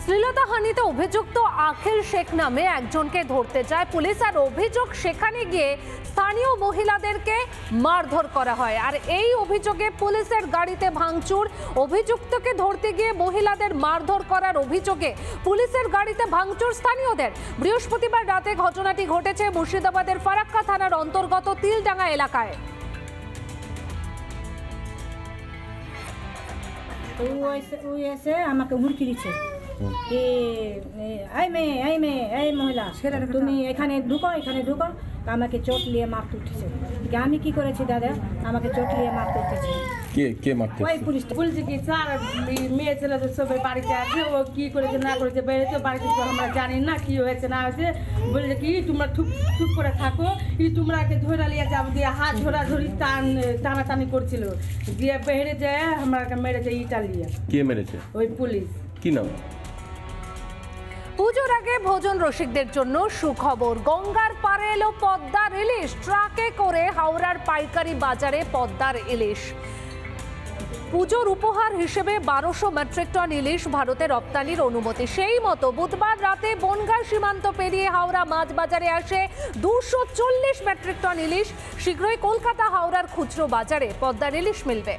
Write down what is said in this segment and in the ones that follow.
শ্লীলতাহানিতে অভিযুক্ত আখিল শেখ নামে একজনকে ধরতে যায় পুলিশ, আর অভিযোগ সেখানে গিয়ে স্থানীয় মহিলাদেরকে মারধর করা হয়। আর এই অভিযোগে পুলিশের গাড়িতে ভাঙচুর, অভিযুক্তকে ধরতে গিয়ে মহিলাদের মারধর করার অভিযোগে পুলিশের গাড়িতে ভাঙচুর স্থানীয়দের। বৃহস্পতিবার রাতে ঘটনাটি ঘটেছে মুর্শিদাবাদের ফারাক্কা থানার অন্তর্গত তিলডাঙ্গা এলাকায়। এসে আমাকে হুমকি দিচ্ছে যে এই মেয়ে এই মহিলা তুমি এখানে ঢুকো আমাকে চোট নিয়ে মারতে উঠেছে। আমি কি করেছি দাদা, আমাকে চোট নিয়ে মারতে উঠেছে। কে মারতে? ওই পুলিশ বলছে কি স্যার মেয়ে ছেলেদের সবাই বাড়িতে আছে, ও কি করেছে না করেছে বেড়েছে বাড়িতে, তো আমরা জানি না কি হয়েছে না হয়েছে। বলেছে কি তোমরা চুপ করে থাকো, তোমরাকে ধরে নিয়ে যাবো দিয়ে হাত ধরাধরি টানাটানি করছিল, দিয়ে বেড়ে যায় আমাকে মেরেছে ইটা নিয়ে। কে মেরেছে? ওই পুলিশ। কি নাম? পুজোর আগে ভোজন রসিকদের জন্য সুখবর, গঙ্গার পারে এলো পদ্মার ইলিশ। ট্রাকে করে হাওড়ার পাইকারি বাজারে পদ্মার ইলিশ। পুজোর উপহার হিসেবে 1200 মেট্রিক টন ইলিশ ভারতে রপ্তানির অনুমতি। সেই মতো বুধবার রাতে বনগাঁ সীমান্ত পেরিয়ে হাওড়া মাছ বাজারে আসে 240 মেট্রিক টন ইলিশ। শীঘ্রই কলকাতা হাওড়ার খুচরো বাজারে পদ্মার ইলিশ মিলবে।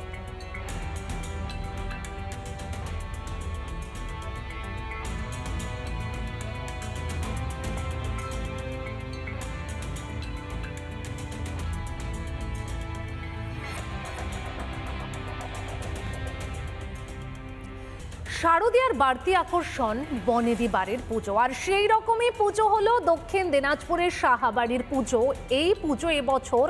শারদীয়ার বাড়তি আকর্ষণ বনেদি বাড়ির পুজো, আর সেই রকমই পুজো হলো দক্ষিণ দিনাজপুরের সাহাবাড়ির পুজো। এই পুজো এবছর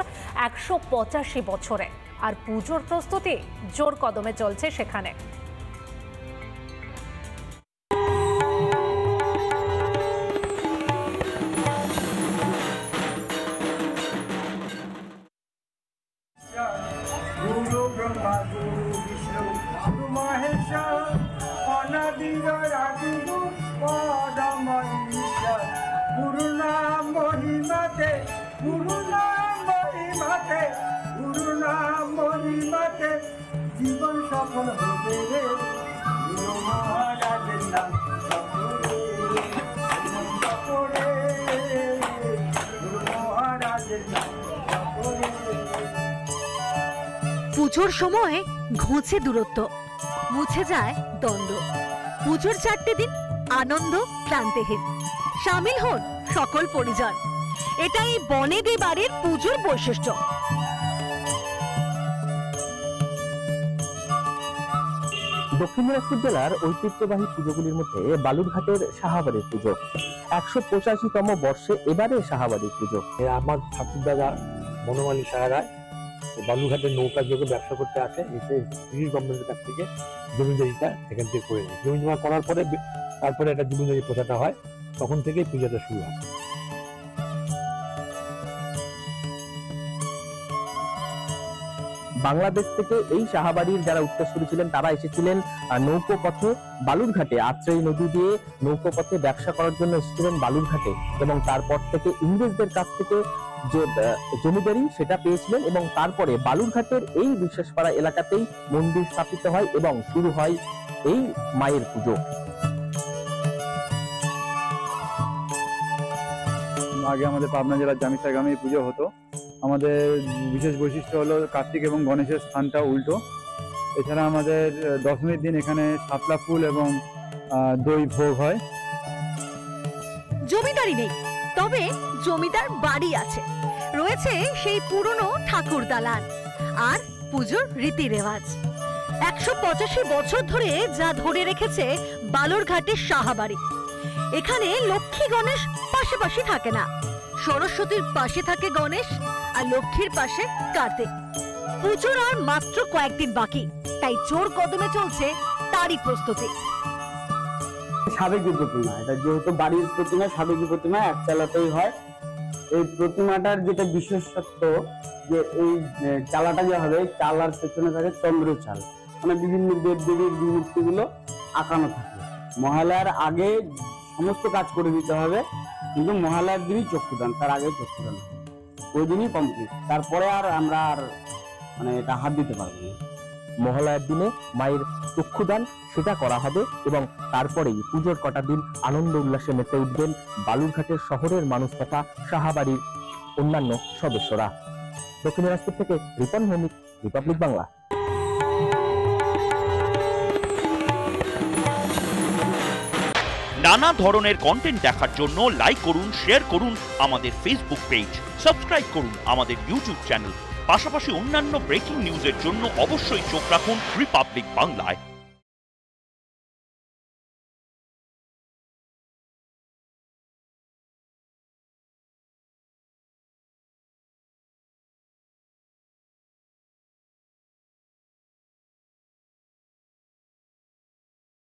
185 বছরে, আর পুজোর প্রস্তুতি জোর কদমে চলছে সেখানে। জীবন সফল হবে রে মহারাজের নাম পুজোর সময় ঘুঁচে দূরত্ব, মুছে যায় দ্বন্দ্ব। পুজোর 4টে দিন আনন্দ ক্লান্তিহীন, সামিল হন সকল পরিজন। এটাই বনেদি বাড়ির পুজোর বৈশিষ্ট্য। দক্ষিণ দিনাজপুর জেলার ঐতিহ্যবাহী পুজোগুলির মধ্যে বালুরঘাটের সাহাবাড়ির পুজো 185তম বর্ষে এবারে সাহাবাড়ির পুজো। আমার ঠাকুর দাদা বনমালী সাহারা বালুরঘাটের নৌকা যোগে ব্যবসা করতে আসে, এসে ব্রিটিশ গভর্নমেন্টের কাছ থেকে জমিদারিটা সেখান থেকে করে নেয়। জমি জমা করার পরে তারপরে একটা জমিদারি প্রথাটা হয়, তখন থেকেই পূজাটা শুরু হয়। বাংলাদেশ থেকে এই সাহাবাড়ির যারা উত্তরসূরি ছিলেন তারা এসেছিলেন নৌকো পথে বালুরঘাটে, আত্রাই নদী দিয়ে নৌকো পথে ব্যবসা করার জন্য এসেছিলেন বালুরঘাটে, এবং তারপর থেকে ইংরেজদের কাছ থেকে যে জমিদারি সেটা পেয়েছিলেন, এবং তারপরে বালুরঘাটের এই বিশ্বাসপাড়া এলাকাতেই মন্দির স্থাপিত হয় এবং শুরু হয় এই মায়ের পুজো। আগে আমাদের পাবনা জেলার জামিস্তার গ্রামে পুজো হতো। আমাদের বিশেষ বৈশিষ্ট্য হলো কার্তিক এবং গণেশের স্থানটা উল্টো। এছাড়া আমাদের দশমীর দিন এখানে শাপলা ফুল এবং দই ভোগ হয়। জমিদারি নেই, তবে জমিদার বাড়ি আছে, রয়েছে সেই পুরনো ঠাকুর দালান আর পুজোর রীতি রেওয়াজ। 185 বছর ধরে যা ধরে রেখেছে বালুরঘাটের সাহাবাড়ি। এখানে লক্ষ্মী গণেশ পাশাপাশি থাকে না, সরস্বতীর পাশে থাকে গণেশ আর লক্ষ্মীর পাশে কার্তিক। পুজোর আর মাত্র কয়েকদিন বাকি, তাই জোর কদমে চলছে তারই প্রস্তুতি। সাবেকি প্রতিমা, এটা যেহেতু বাড়ির প্রতিমা, সাবেকি প্রতিমা এক চালাতেই হয়। এই প্রতিমাটার যেটা বিশেষত্ব যে এই চালাটা যে হবে, চালার পেছনে থাকে চন্দ্র চাল, মানে বিভিন্ন দেব দেবীর মূর্তিগুলো আঁকানো থাকে। মহালয়ার আগে সমস্ত কাজ করে দিতে হবে, কিন্তু মহালয়ার দিনই চক্ষুদান, তার আগে চক্ষুদান ওই দিনই কমপ্লিট। তারপরে আর আমরা আর মানে এটা হাত দিতে পারবো না। মহালয়ার দিনে মায়ের চক্ষুদান সেটা করা হবে এবং তারপরেই পুজোর কটা দিন আনন্দ উল্লাসে মেতে উঠবেন বালুরঘাটের শহরের মানুষ তথা সাহাবাড়ির অন্যান্য সদস্যরা। দক্ষিণ দিনাজপুর থেকে রিপন ভৌমিক, রিপাবলিক বাংলা। নানা ধরনের কন্টেন্ট দেখার জন্য লাইক করুন, শেয়ার করুন আমাদের ফেসবুক পেজ, সাবস্ক্রাইব করুন আমাদের ইউটিউব চ্যানেল। পাশাপাশি অন্যান্য ব্রেকিং নিউজের জন্য অবশ্যই চোখ রাখুন রিপাবলিক বাংলায়।